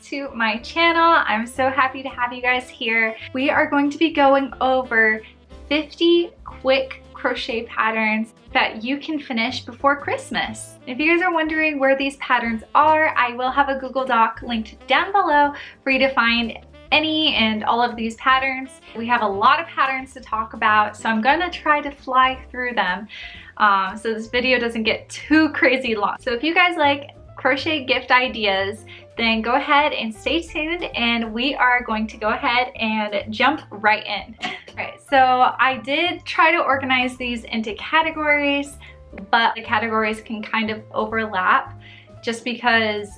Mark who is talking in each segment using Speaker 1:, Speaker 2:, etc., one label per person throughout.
Speaker 1: to my channel. I'm so happy to have you guys here. We are going to be going over 50 quick crochet patterns that you can finish before Christmas. If you guys are wondering where these patterns are, I will have a Google Doc linked down below for you to find any and all of these patterns. We have a lot of patterns to talk about, so I'm gonna try to fly through them so this video doesn't get too crazy long. So if you guys like crochet gift ideas, then go ahead and stay tuned, and we are going to go ahead and jump right in. Alright, so I did try to organize these into categories, but the categories can kind of overlap just because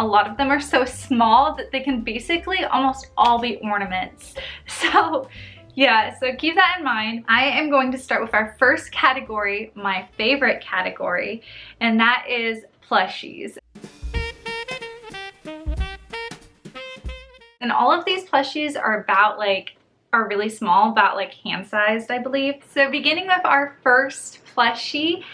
Speaker 1: a lot of them are so small that they can basically almost all be ornaments. So yeah, so keep that in mind. I am going to start with our first category, my favorite category, and that is plushies. And all of these plushies are are really small, about like hand-sized, I believe. So beginning with our first plushie,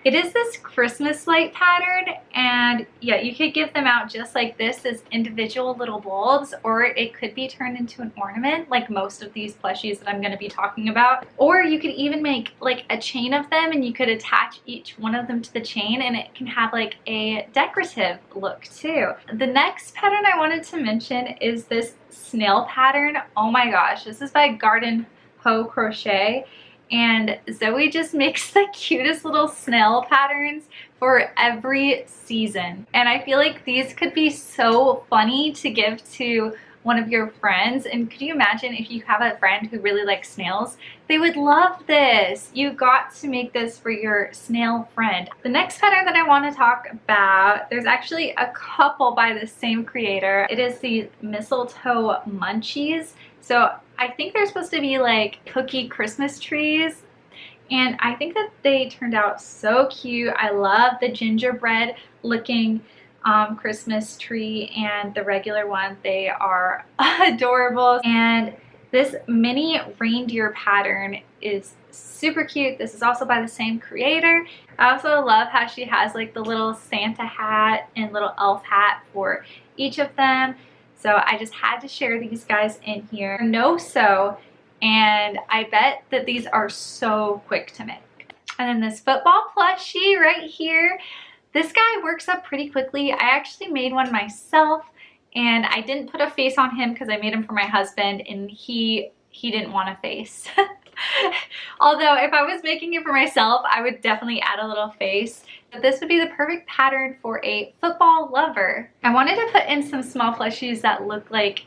Speaker 1: it is this Christmas light pattern, and yeah, you could give them out just like this as individual little bulbs, or it could be turned into an ornament like most of these plushies that I'm going to be talking about. Or you could even make like a chain of them, and you could attach each one of them to the chain, and it can have like a decorative look too. The next pattern I wanted to mention is this snail pattern. Oh my gosh, this is by Garden Hoe Crochet. And Zoe just makes the cutest little snail patterns for every season. And I feel like these could be so funny to give to one of your friends. And could you imagine if you have a friend who really likes snails? They would love this. You got to make this for your snail friend. The next pattern that I want to talk about, there's actually a couple by the same creator. It is the mistletoe munchies. So I think they're supposed to be like cookie Christmas trees, and I think that they turned out so cute. I love the gingerbread looking Christmas tree and the regular one. They are adorable. And this mini reindeer pattern is super cute. This is also by the same creator. I also love how she has like the little Santa hat and little elf hat for each of them. So I just had to share these guys in here. No sew, and I bet that these are so quick to make. And then this football plushie right here. This guy works up pretty quickly. I actually made one myself, and I didn't put a face on him because I made him for my husband, and he didn't want a face. Although if I was making it for myself, I would definitely add a little face. But this would be the perfect pattern for a football lover. I wanted to put in some small plushies that look like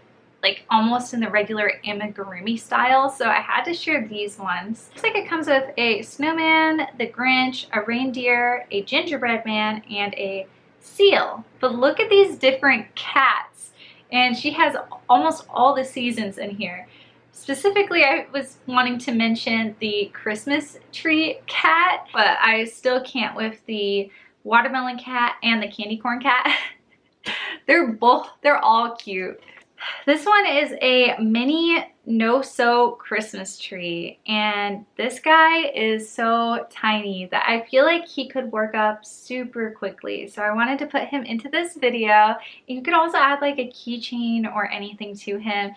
Speaker 1: almost in the regular amigurumi style, so I had to share these ones. Looks like it comes with a snowman, the Grinch, a reindeer, a gingerbread man, and a seal. But look at these different cats, and she has almost all the seasons in here. Specifically, I was wanting to mention the Christmas tree cat, but I still can't with the watermelon cat and the candy corn cat. They're all cute. This one is a mini no-sew Christmas tree, and this guy is so tiny that I feel like he could work up super quickly. So I wanted to put him into this video. You could also add like a keychain or anything to him,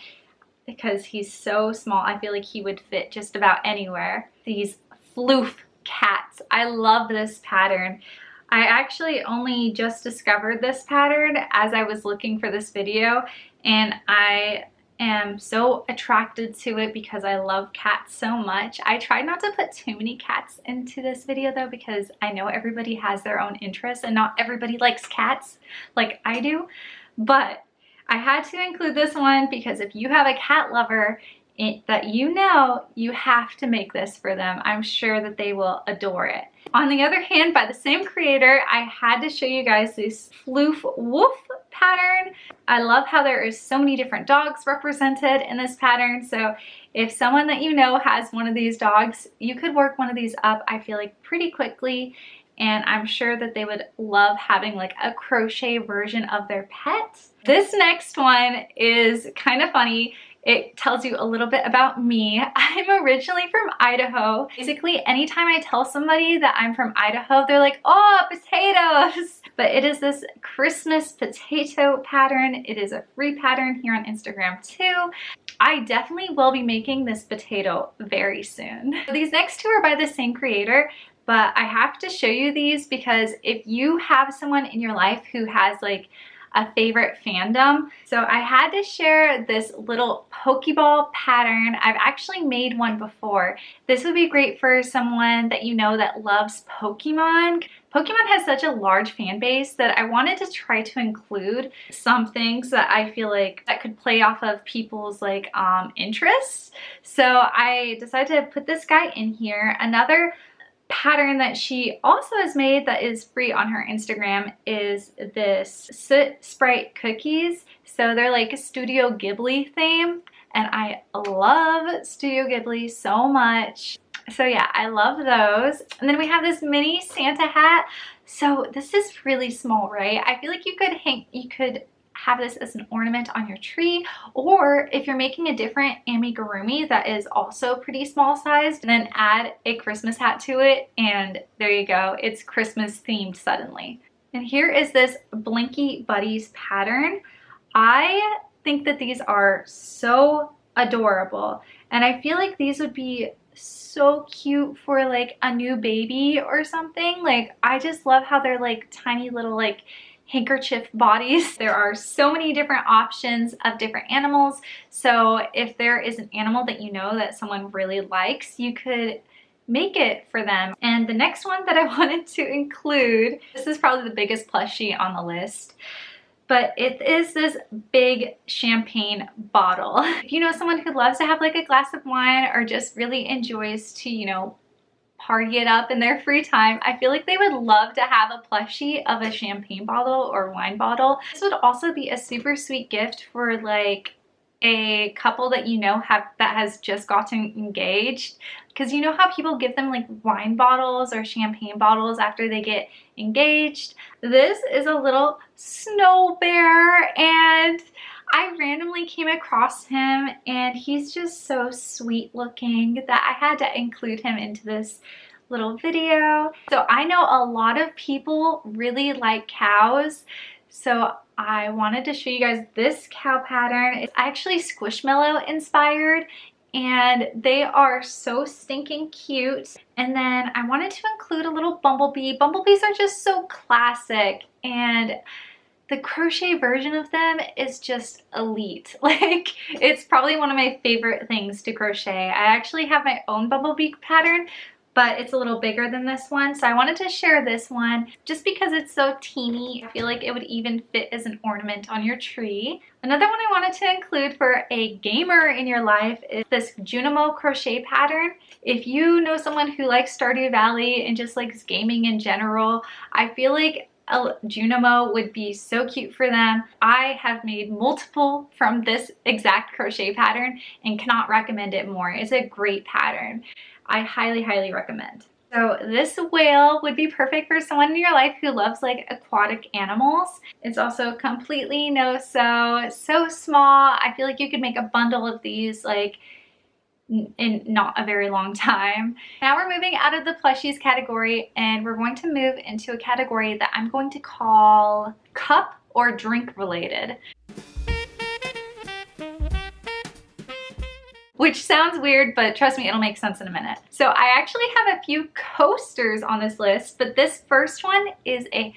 Speaker 1: because he's so small. I feel like he would fit just about anywhere. These floof cats. I love this pattern. I actually only just discovered this pattern as I was looking for this video, and I am so attracted to it because I love cats so much. I tried not to put too many cats into this video though, because I know everybody has their own interests and not everybody likes cats like I do, but I had to include this one because if you have a cat lover that you know, you have to make this for them. I'm sure that they will adore it. On the other hand, by the same creator, I had to show you guys this floof woof pattern. I love how there is so many different dogs represented in this pattern. So if someone that you know has one of these dogs, you could work one of these up, I feel like, pretty quickly. And I'm sure that they would love having like a crochet version of their pet. This next one is kind of funny. It tells you a little bit about me. I'm originally from Idaho. Basically, anytime I tell somebody that I'm from Idaho, they're like, oh, potatoes. but it is this Christmas potato pattern. It is a free pattern here on Instagram too. I definitely will be making this potato very soon. These next two are by the same creator, but I have to show you these because if you have someone in your life who has like a favorite fandom. So I had to share this little Pokeball pattern. I've actually made one before. This would be great for someone that you know that loves Pokemon. Pokemon has such a large fan base that I wanted to try to include some things that I feel like that could play off of people's like interests. So I decided to put this guy in here. Another pattern that she also has made that is free on her Instagram is this Soot Sprite cookies. So they're like a Studio Ghibli theme, and I love Studio Ghibli so much. So yeah, I love those. And then we have this mini Santa hat. So this is really small, right? I feel like you could have this as an ornament on your tree, or if you're making a different amigurumi that is also pretty small sized, then add a Christmas hat to it, and there you go, it's Christmas themed suddenly. And here is this Blinky Buddies pattern. I think that these are so adorable, and I feel like these would be so cute for like a new baby or something. Like, I just love how they're like tiny little like handkerchief bodies. There are so many different options of different animals. So if there is an animal that you know that someone really likes, you could make it for them. And the next one that I wanted to include, this is probably the biggest plushie on the list, but it is this big champagne bottle. If you know someone who loves to have like a glass of wine or just really enjoys to, you know, party it up in their free time, I feel like they would love to have a plushie of a champagne bottle or wine bottle. This would also be a super sweet gift for like a couple that you know that has just gotten engaged, because you know how people give them like wine bottles or champagne bottles after they get engaged. This is a little snow bear, and I randomly came across him, and he's just so sweet looking that I had to include him into this little video. So I know a lot of people really like cows, so I wanted to show you guys this cow pattern. It's actually Squishmallow inspired, and they are so stinking cute. And then I wanted to include a little bumblebee. Bumblebees are just so classic, and the crochet version of them is just elite. Like, it's probably one of my favorite things to crochet. I actually have my own bumblebee pattern, but it's a little bigger than this one. So I wanted to share this one just because it's so teeny. I feel like it would even fit as an ornament on your tree. Another one I wanted to include for a gamer in your life is this Junimo crochet pattern. If you know someone who likes Stardew Valley and just likes gaming in general, I feel like a Junimo would be so cute for them. I have made multiple from this exact crochet pattern and cannot recommend it more. It's a great pattern. I highly, highly recommend. So this whale would be perfect for someone in your life who loves like aquatic animals. It's also completely no-sew, so small. I feel like you could make a bundle of these like in not a very long time. Now we're moving out of the plushies category, and we're going to move into a category that I'm going to call cup or drink related. Which sounds weird, but trust me, it'll make sense in a minute. So I actually have a few coasters on this list, but this first one is a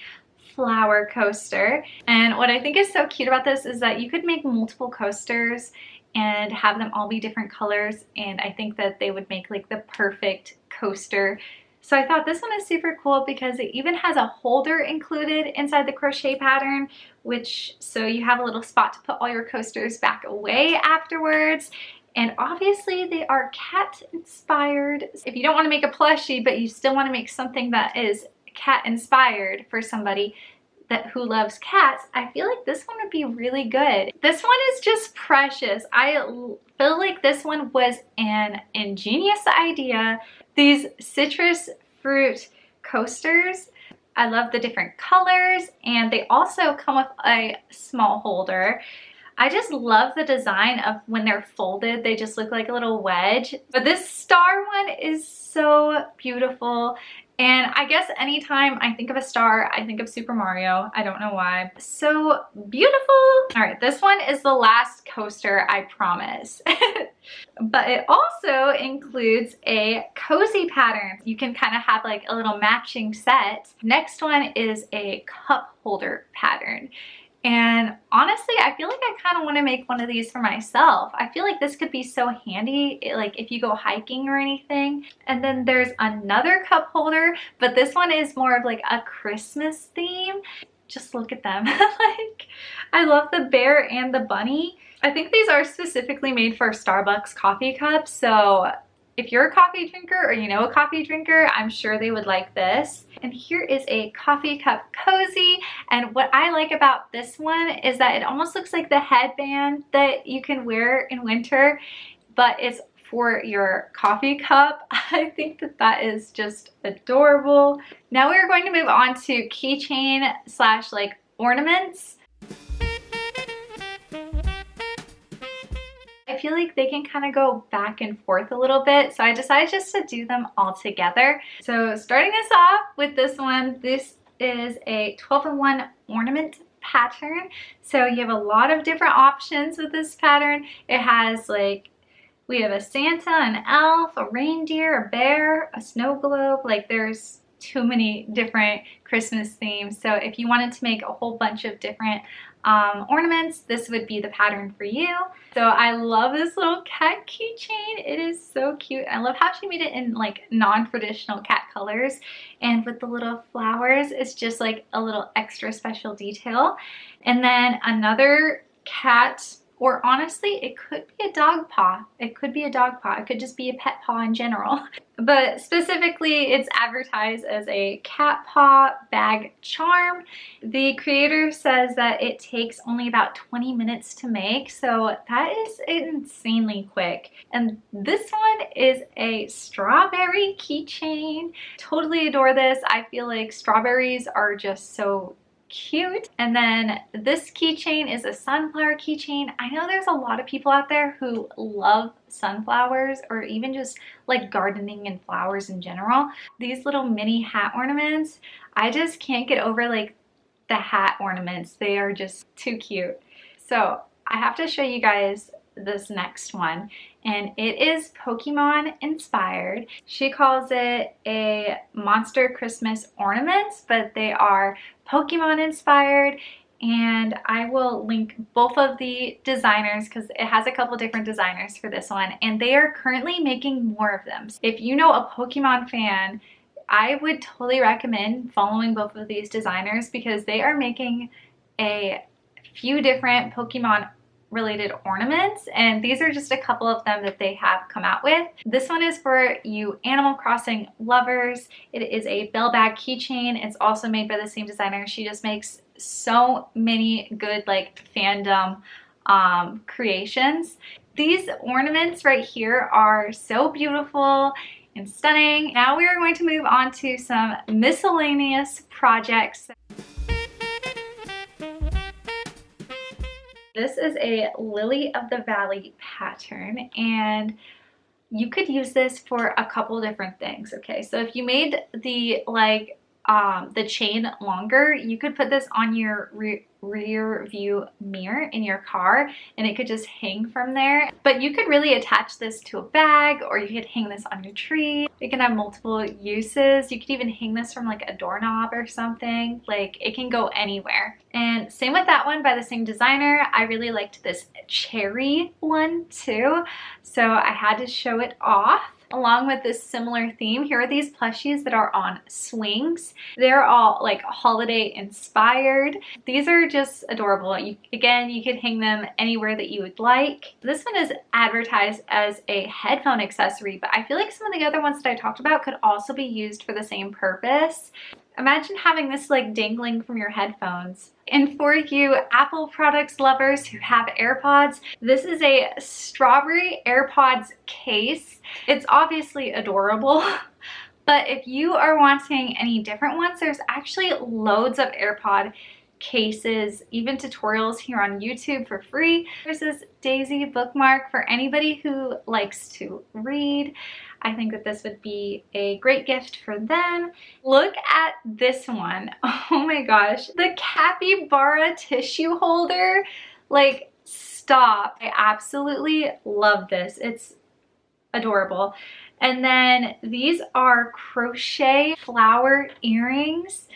Speaker 1: flower coaster. And what I think is so cute about this is that you could make multiple coasters and have them all be different colors, and I think that they would make like the perfect coaster. So I thought this one is super cool because it even has a holder included inside the crochet pattern, so you have a little spot to put all your coasters back away afterwards. And obviously they are cat inspired. If you don't want to make a plushie, but you still want to make something that is cat inspired for somebody who loves cats, I feel like this one would be really good. This one is just precious. I feel like this one was an ingenious idea. These citrus fruit coasters, I love the different colors, and they also come with a small holder. I just love the design of when they're folded, they just look like a little wedge. But this star one is so beautiful, And I guess anytime I think of a star, I think of Super Mario. I don't know why. So beautiful. All right, this one is the last coaster, I promise. But it also includes a cozy pattern. You can kind of have like a little matching set. Next one is a cup holder pattern. And honestly, I feel like I kind of want to make one of these for myself. I feel like this could be so handy, like if you go hiking or anything. And then there's another cup holder, but this one is more of like a Christmas theme. Just look at them. Like, I love the bear and the bunny. I think these are specifically made for Starbucks coffee cups. So if you're a coffee drinker or you know a coffee drinker, I'm sure they would like this. And here is a coffee cup cozy. And what I like about this one is that it almost looks like the headband that you can wear in winter, but it's for your coffee cup. I think that that is just adorable. Now we are going to move on to keychain slash like ornaments. I feel like they can kind of go back and forth a little bit, so I decided just to do them all together. So starting us off with this one, this is a 12-in-1 ornament pattern. So you have a lot of different options with this pattern. It has like, we have a Santa, an elf, a reindeer, a bear, a snow globe. Like there's too many different Christmas themes. So if you wanted to make a whole bunch of different ornaments, this would be the pattern for you. So I love this little cat keychain. It is so cute. I love how she made it in like non-traditional cat colors, and with the little flowers, it's just like a little extra special detail. And then another cat, or honestly, it could be a dog paw. It could be a dog paw. It could just be a pet paw in general. But specifically, it's advertised as a cat paw bag charm. The creator says that it takes only about 20 minutes to make, so that is insanely quick. And this one is a strawberry keychain. Totally adore this. I feel like strawberries are just so cute. And then this keychain is a sunflower keychain. I know there's a lot of people out there who love sunflowers, or even just like gardening and flowers in general. These little mini hat ornaments, I just can't get over like the hat ornaments. They are just too cute. So I have to show you guys this next one, and it is Pokemon inspired. She calls it a Monster Christmas Ornaments, but they are Pokemon inspired, and I will link both of the designers because it has a couple different designers for this one, and they are currently making more of them. If you know a Pokemon fan, I would totally recommend following both of these designers because they are making a few different Pokemon related ornaments, and these are just a couple of them that they have come out with. This one is for you Animal Crossing lovers. It is a bell bag keychain. It's also made by the same designer. She just makes so many good like fandom creations. These ornaments right here are so beautiful and stunning. Now we are going to move on to some miscellaneous projects. This is a Lily of the Valley pattern, and you could use this for a couple different things. Okay, so if you made the the chain longer, you could put this on your rear view mirror in your car, and it could just hang from there. But you could really attach this to a bag, or you could hang this on your tree. It can have multiple uses. You could even hang this from like a doorknob or something. Like, it can go anywhere. And same with that one by the same designer. I really liked this cherry one too, so I had to show it off. Along with this similar theme, here are these plushies that are on swings. They're all like holiday inspired. These are just adorable. Again, you could hang them anywhere that you would like. This one is advertised as a headphone accessory, but I feel like some of the other ones that I talked about could also be used for the same purpose. Imagine having this like dangling from your headphones. And for you Apple products lovers who have AirPods, this is a strawberry AirPods case. It's obviously adorable, but if you are wanting any different ones, there's actually loads of AirPod cases, even tutorials here on YouTube for free. There's this daisy bookmark for anybody who likes to read. I think that this would be a great gift for them. Look at this one. Oh my gosh, the capybara tissue holder. Like, stop. I absolutely love this. It's adorable. And then these are crochet flower earrings.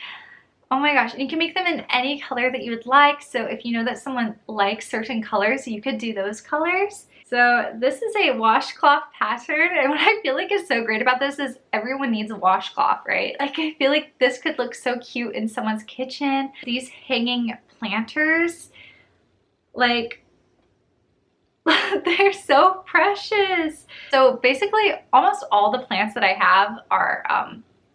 Speaker 1: Oh my gosh, and you can make them in any color that you would like. So if you know that someone likes certain colors, you could do those colors. So this is a washcloth pattern, and what I feel like is so great about this is everyone needs a washcloth, right? Like, I feel like this could look so cute in someone's kitchen. These hanging planters, like, they're so precious. So basically almost all the plants that I have are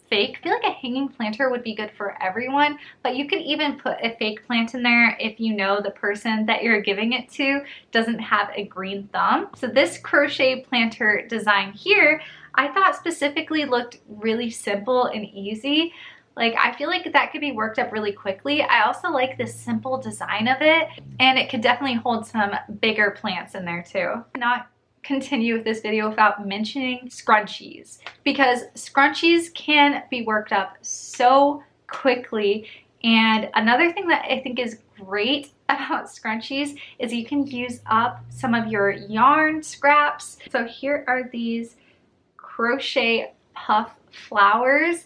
Speaker 1: fake. I feel like a hanging planter would be good for everyone, but you could even put a fake plant in there if you know the person that you're giving it to doesn't have a green thumb. So this crochet planter design here, I thought specifically looked really simple and easy. Like, I feel like that could be worked up really quickly. I also like the simple design of it, and it could definitely hold some bigger plants in there too. Not continue with this video without mentioning scrunchies, because scrunchies can be worked up so quickly. And another thing that I think is great about scrunchies is you can use up some of your yarn scraps. So here are these crochet puff flowers.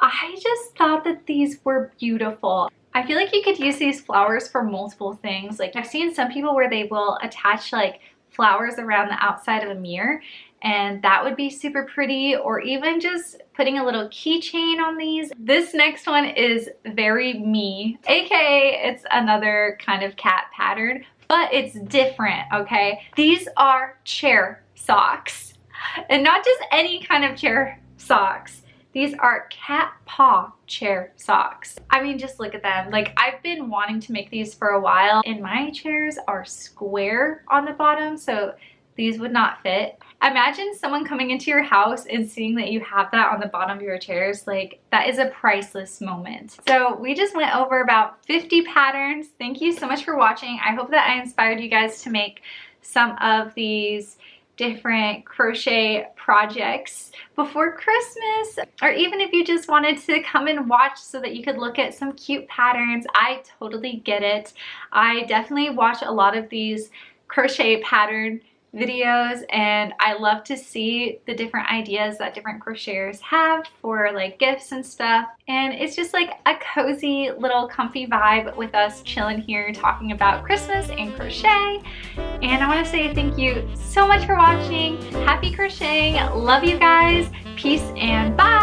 Speaker 1: I just thought that these were beautiful. I feel like you could use these flowers for multiple things. Like, I've seen some people where they will attach like flowers around the outside of a mirror, and that would be super pretty, or even just putting a little keychain on these. This next one is very me, aka it's another kind of cat pattern, but it's different, okay? These are chair socks, and not just any kind of chair socks. These are cat paw chair socks. I mean, just look at them. Like, I've been wanting to make these for a while, and my chairs are square on the bottom, so these would not fit. Imagine someone coming into your house and seeing that you have that on the bottom of your chairs. Like, that is a priceless moment. So we just went over about 50 patterns. Thank you so much for watching. I hope that I inspired you guys to make some of these different crochet projects before Christmas, or even if you just wanted to come and watch so that you could look at some cute patterns. I totally get it. I definitely watch a lot of these crochet pattern videos, and I love to see the different ideas that different crocheters have for like gifts and stuff. And it's just like a cozy little comfy vibe with us chilling here talking about Christmas and crochet. And I want to say thank you so much for watching. Happy crocheting. Love you guys. Peace and bye.